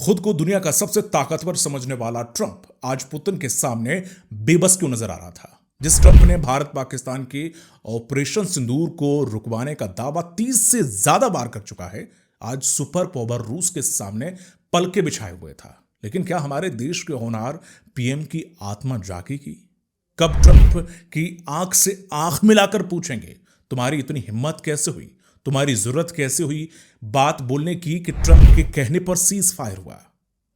खुद को दुनिया का सबसे ताकतवर समझने वाला ट्रंप आज पुतिन के सामने बेबस क्यों नजर आ रहा था। जिस ट्रंप ने भारत पाकिस्तान के ऑपरेशन सिंदूर को रुकवाने का दावा 30 से ज्यादा बार कर चुका है, आज सुपर पावर रूस के सामने पलके बिछाए हुए था। लेकिन क्या हमारे देश के होनहार पीएम की आत्मा जागेगी? कब ट्रंप की आंख से आंख मिलाकर पूछेंगे, तुम्हारी इतनी हिम्मत कैसे हुई, तुम्हारी जरूरत कैसे हुई बात बोलने की कि ट्रंप के कहने पर सीज फायर हुआ।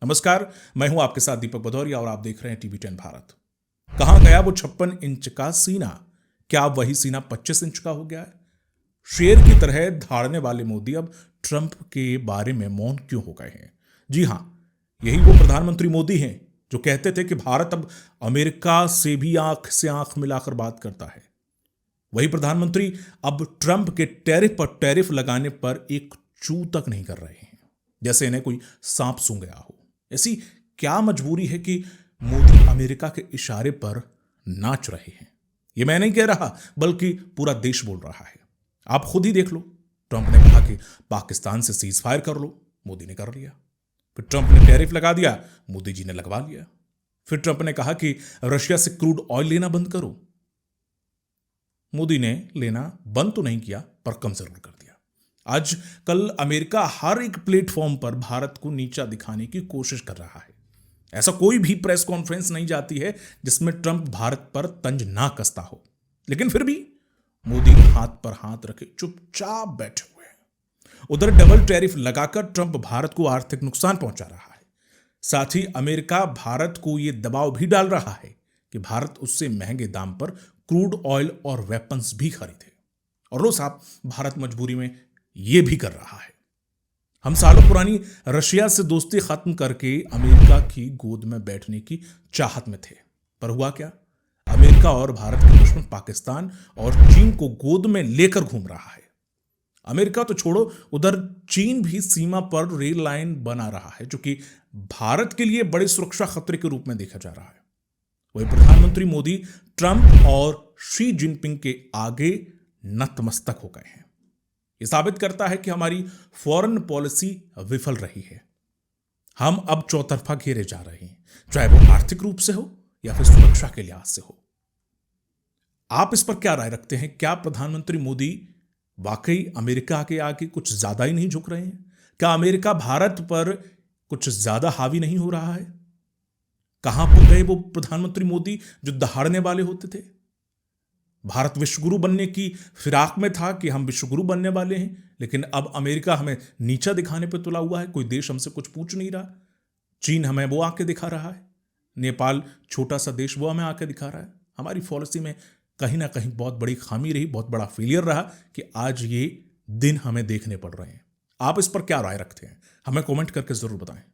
नमस्कार, मैं हूं आपके साथ दीपक भदौरिया और आप देख रहे हैं टीवी 10 भारत। कहां गया वो 56 इंच का सीना? क्या अब वही सीना 25 इंच का हो गया है? शेर की तरह धाड़ने वाले मोदी अब ट्रंप के बारे में मौन क्यों हो गए हैं? जी हां, यही वो प्रधानमंत्री मोदी हैं जो कहते थे कि भारत अब अमेरिका से आंख मिलाकर बात करता है। वही प्रधानमंत्री अब ट्रंप के टैरिफ पर टैरिफ लगाने पर एक चू तक नहीं कर रहे हैं, जैसे इन्हें कोई सांप सूंघ गया हो। ऐसी क्या मजबूरी है कि मोदी अमेरिका के इशारे पर नाच रहे हैं? यह मैं नहीं कह रहा, बल्कि पूरा देश बोल रहा है। आप खुद ही देख लो। ट्रंप ने कहा कि पाकिस्तान से सीज फायर कर लो, मोदी ने कर लिया। फिर ट्रंप ने टैरिफ लगा दिया, मोदी जी ने लगवा लिया। फिर ट्रंप ने कहा कि रशिया से क्रूड ऑयल लेना बंद करो, मोदी ने लेना बंद तो नहीं किया पर कम जरूर कर दिया। आज कल अमेरिका हर एक प्लेटफॉर्म पर भारत को नीचा दिखाने की कोशिश कर रहा है। ऐसा कोई भी प्रेस कॉन्फ्रेंस नहीं जाती है जिसमें ट्रंप भारत पर तंज ना कसता हो। लेकिन फिर भी मोदी हाथ पर हाथ रखे चुपचाप बैठे हुए हैं। उधर डबल टैरिफ लगाकर ट्रंप भारत को आर्थिक नुकसान पहुंचा रहा है। साथ ही अमेरिका भारत को यह दबाव भी डाल रहा है कि भारत उससे महंगे दाम पर क्रूड ऑयल और वेपन्स भी खरीदे। और लो साहब, भारत मजबूरी में यह भी कर रहा है। हम सालों पुरानी रशिया से दोस्ती खत्म करके अमेरिका की गोद में बैठने की चाहत में थे, पर हुआ क्या? अमेरिका और भारत के दुश्मन पाकिस्तान और चीन को गोद में लेकर घूम रहा है। अमेरिका तो छोड़ो, उधर चीन भी सीमा पर रेल लाइन बना रहा है, जो कि भारत के लिए बड़े सुरक्षा खतरे के रूप में देखा जा रहा है। वही प्रधानमंत्री मोदी ट्रंप और शी जिनपिंग के आगे नतमस्तक हो गए हैं। यह साबित करता है कि हमारी फॉरेन पॉलिसी विफल रही है। हम अब चौतरफा घेरे जा रहे हैं, चाहे वो आर्थिक रूप से हो या फिर सुरक्षा के लिहाज से हो। आप इस पर क्या राय रखते हैं? क्या प्रधानमंत्री मोदी वाकई अमेरिका के आगे कुछ ज्यादा ही नहीं झुक रहे हैं? क्या अमेरिका भारत पर कुछ ज्यादा हावी नहीं हो रहा है? कहां पर गए वो प्रधानमंत्री मोदी जो दहाड़ने वाले होते थे? भारत विश्वगुरु बनने की फिराक में था कि हम विश्वगुरु बनने वाले हैं, लेकिन अब अमेरिका हमें नीचा दिखाने पर तुला हुआ है। कोई देश हमसे कुछ पूछ नहीं रहा। चीन हमें वो आके दिखा रहा है, नेपाल छोटा सा देश वो हमें आके दिखा रहा है। हमारी पॉलिसी में कहीं ना कहीं बहुत बड़ी खामी रही, बहुत बड़ा फेलियर रहा कि आज ये दिन हमें देखने पड़ रहे हैं। आप इस पर क्या राय रखते हैं? हमें कमेंट करके जरूर बताएं।